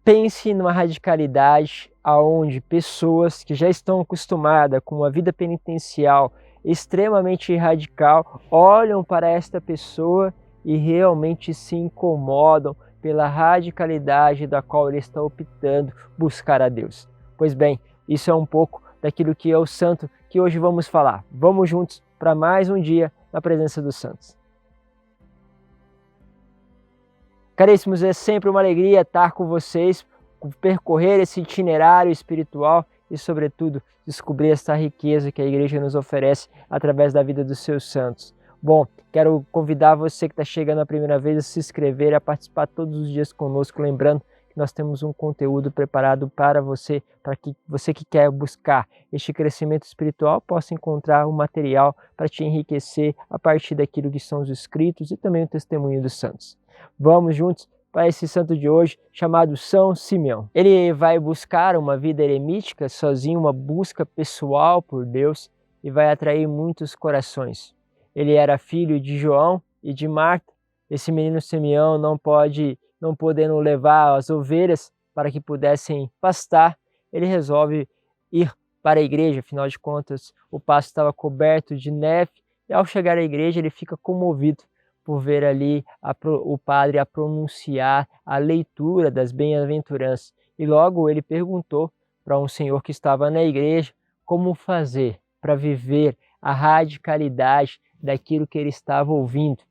Pense numa radicalidade aonde pessoas que já estão acostumadas com uma vida penitencial extremamente radical olham para esta pessoa e realmente se incomodam pela radicalidade da qual ele está optando buscar a Deus. Pois bem, isso é um pouco daquilo que é o santo que hoje vamos falar. Vamos juntos para mais um dia na presença dos santos. Caríssimos, é sempre uma alegria estar com vocês, percorrer esse itinerário espiritual e, sobretudo, descobrir essa riqueza que a Igreja nos oferece através da vida dos seus santos. Bom, quero convidar você que está chegando a primeira vez a se inscrever, a participar todos os dias conosco, lembrando que nós temos um conteúdo preparado para que você que quer buscar este crescimento espiritual possa encontrar um material para te enriquecer a partir daquilo que são os escritos e também o testemunho dos santos. Vamos juntos para esse santo de hoje, chamado São Simeão. Ele vai buscar uma vida eremítica, sozinho, uma busca pessoal por Deus, e vai atrair muitos corações. Ele era filho de João e de Marta. Esse menino Simeão não podendo levar as ovelhas para que pudessem pastar, ele resolve ir para a igreja. Afinal de contas, o pasto estava coberto de neve, e ao chegar à igreja ele fica comovido por ver ali o padre a pronunciar a leitura das bem-aventuranças. E logo ele perguntou para um senhor que estava na igreja como fazer para viver a radicalidade daquilo que ele estava ouvindo.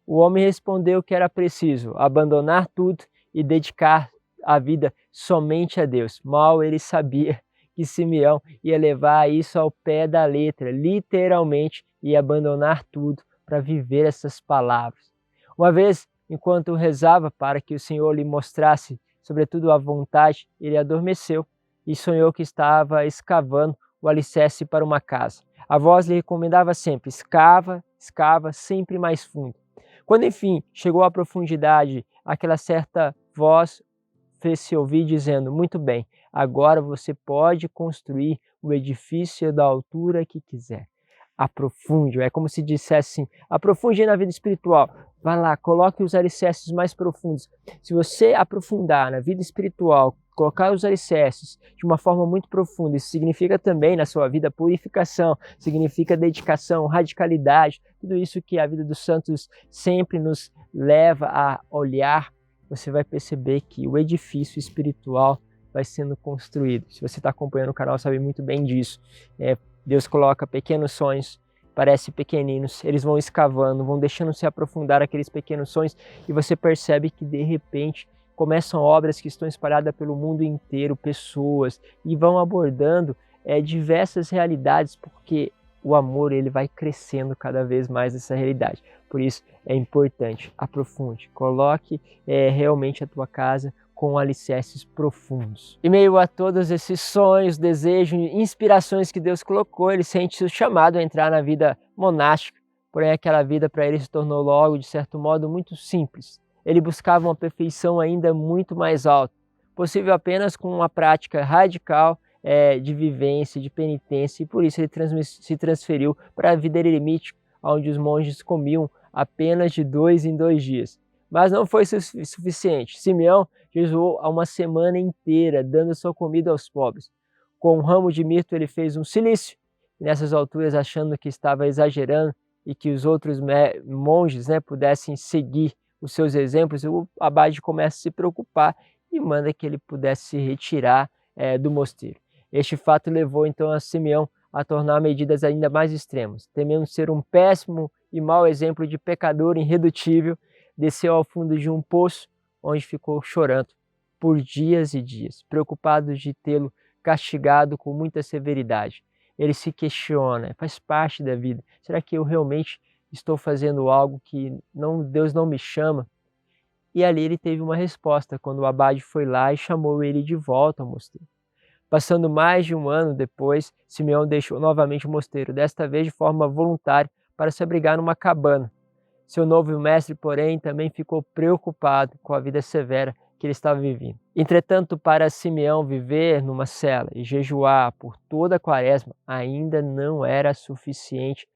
O homem respondeu que era preciso abandonar tudo e dedicar a vida somente a Deus. Mal ele sabia que Simeão ia levar isso ao pé da letra, literalmente ia abandonar tudo para viver essas palavras. Uma vez, enquanto rezava para que o Senhor lhe mostrasse, sobretudo, a vontade, ele adormeceu e sonhou que estava escavando o alicerce para uma casa. A voz lhe recomendava sempre: escava, escava, sempre mais fundo. Quando, enfim, chegou à profundidade, aquela certa voz fez-se ouvir dizendo: muito bem, agora você pode construir o edifício da altura que quiser. Aprofunde, é como se dissesse assim: aprofunde na vida espiritual, vai lá, coloque os alicerces mais profundos. Se você aprofundar na vida espiritual, colocar os alicerces de uma forma muito profunda, isso significa também na sua vida purificação, significa dedicação, radicalidade, tudo isso que a vida dos santos sempre nos leva a olhar. Você vai perceber que o edifício espiritual vai sendo construído. Se você está acompanhando o canal, sabe muito bem disso. Deus coloca pequenos sonhos, parecem pequeninos, eles vão escavando, vão deixando se aprofundar aqueles pequenos sonhos e você percebe que de repente começam obras que estão espalhadas pelo mundo inteiro, pessoas, e vão abordando diversas realidades, porque o amor ele vai crescendo cada vez mais nessa realidade. Por isso é importante, aprofunde, coloque realmente a tua casa com alicerces profundos. Em meio a todos esses sonhos, desejos, inspirações que Deus colocou, ele sente o chamado a entrar na vida monástica, porém aquela vida para ele se tornou logo, de certo modo, muito simples. Ele buscava uma perfeição ainda muito mais alta, possível apenas com uma prática radical de vivência, de penitência, e por isso ele se transferiu para a vida eremítica, onde os monges comiam apenas de 2 em 2 dias. Mas não foi suficiente. Simeão jejuou há uma semana inteira, dando sua comida aos pobres. Com um ramo de mirto ele fez um cilício, e nessas alturas, achando que estava exagerando e que os outros monges pudessem seguir os seus exemplos, o abade começa a se preocupar e manda que ele pudesse se retirar do mosteiro. Este fato levou então a Simeão a tornar medidas ainda mais extremas. Temendo ser um péssimo e mau exemplo de pecador irredutível, desceu ao fundo de um poço, onde ficou chorando por dias e dias, preocupado de tê-lo castigado com muita severidade. Ele se questiona: faz parte da vida, será que eu realmente estou fazendo algo que Deus não me chama? E ali ele teve uma resposta, quando o abade foi lá e chamou ele de volta ao mosteiro. Passando mais de um ano depois, Simeão deixou novamente o mosteiro, desta vez de forma voluntária, para se abrigar numa cabana. Seu novo mestre, porém, também ficou preocupado com a vida severa que ele estava vivendo. Entretanto, para Simeão viver numa cela e jejuar por toda a quaresma ainda não era suficiente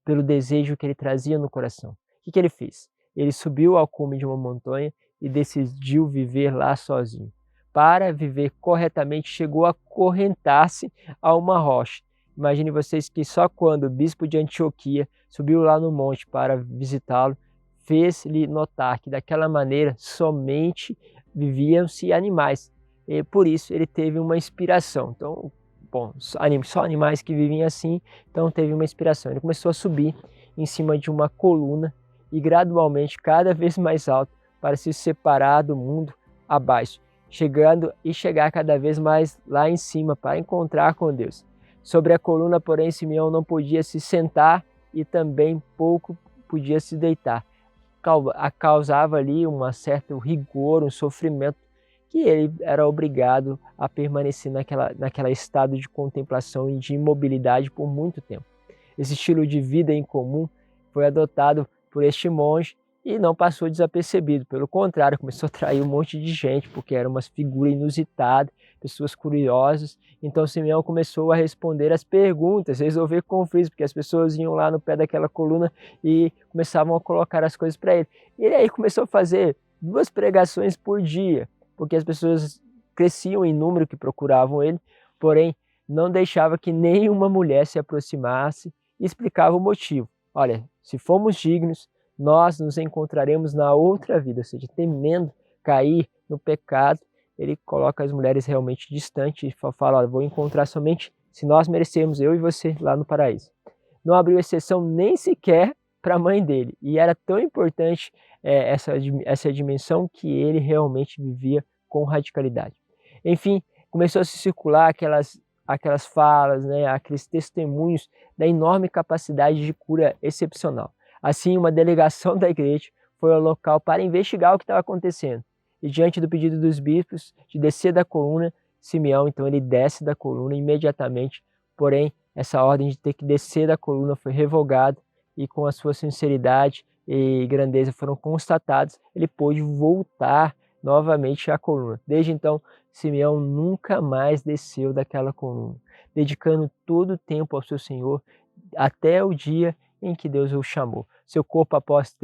pelo desejo que ele trazia no coração. O que ele fez? Ele subiu ao cume de uma montanha e decidiu viver lá sozinho. para viver corretamente, chegou a acorrentar-se a uma rocha. Imagine vocês que só quando o bispo de Antioquia subiu lá no monte para visitá-lo, fez-lhe notar que daquela maneira somente viviam-se animais. E por isso ele teve uma inspiração. Então, bom, só animais que vivem assim, então teve uma inspiração. Ele começou a subir em cima de uma coluna e gradualmente cada vez mais alto para se separar do mundo abaixo, chegar cada vez mais lá em cima para encontrar com Deus. Sobre a coluna, porém, Simeão não podia se sentar e também pouco podia se deitar. Causava ali um certo rigor, um sofrimento, que ele era obrigado a permanecer naquela estado de contemplação e de imobilidade por muito tempo. Esse estilo de vida incomum foi adotado por este monge e não passou desapercebido. Pelo contrário, começou a atrair um monte de gente, porque era uma figura inusitada, pessoas curiosas. Então Simeão começou a responder as perguntas, resolver conflitos, porque as pessoas iam lá no pé daquela coluna e começavam a colocar as coisas para ele. E ele aí começou a fazer 2 pregações por dia, porque as pessoas cresciam em número que procuravam ele, porém não deixava que nenhuma mulher se aproximasse e explicava o motivo. Olha, se formos dignos, nós nos encontraremos na outra vida, ou seja, temendo cair no pecado, ele coloca as mulheres realmente distantes e fala, olha, vou encontrar somente se nós merecermos, eu e você, lá no paraíso. Não abriu exceção nem sequer para a mãe dele, e era tão importante essa dimensão que ele realmente vivia com radicalidade. Enfim, começou a se circular aquelas falas, né, aqueles testemunhos da enorme capacidade de cura excepcional. Assim, uma delegação da igreja foi ao local para investigar o que estava acontecendo. E diante do pedido dos bispos de descer da coluna, Simeão, então, ele desce da coluna imediatamente, porém, essa ordem de ter que descer da coluna foi revogada e com a sua sinceridade e grandeza foram constatados, ele pôde voltar novamente à coluna. Desde então, Simeão nunca mais desceu daquela coluna, dedicando todo o tempo ao seu Senhor até o dia em que Deus o chamou. Seu corpo, após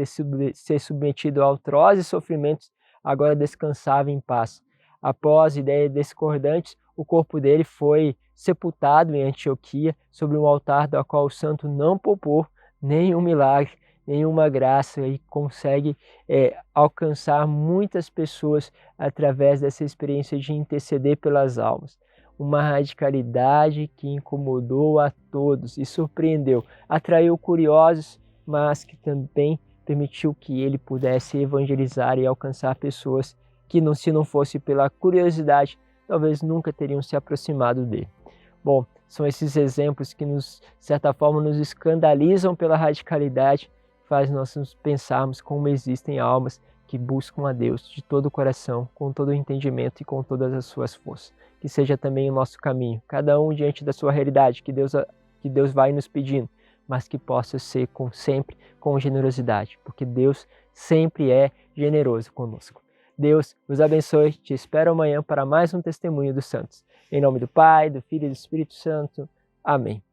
ser submetido a atrozes sofrimentos, agora descansava em paz. Após ideias discordantes, o corpo dele foi sepultado em Antioquia, sobre um altar do qual o santo não poupou nenhum milagre, nenhuma graça, e consegue alcançar muitas pessoas através dessa experiência de interceder pelas almas. Uma radicalidade que incomodou a todos e surpreendeu, atraiu curiosos, mas que também permitiu que ele pudesse evangelizar e alcançar pessoas que, se não fosse pela curiosidade, talvez nunca teriam se aproximado dele. Bom, são esses exemplos que, de certa forma, nos escandalizam pela radicalidade, faz nós nos pensarmos como existem almas que buscam a Deus de todo o coração, com todo o entendimento e com todas as suas forças. Que seja também o nosso caminho, cada um diante da sua realidade, que Deus vai nos pedindo, mas que possa ser sempre com generosidade, porque Deus sempre é generoso conosco. Deus vos abençoe, te espero amanhã para mais um testemunho dos santos. Em nome do Pai, do Filho e do Espírito Santo. Amém.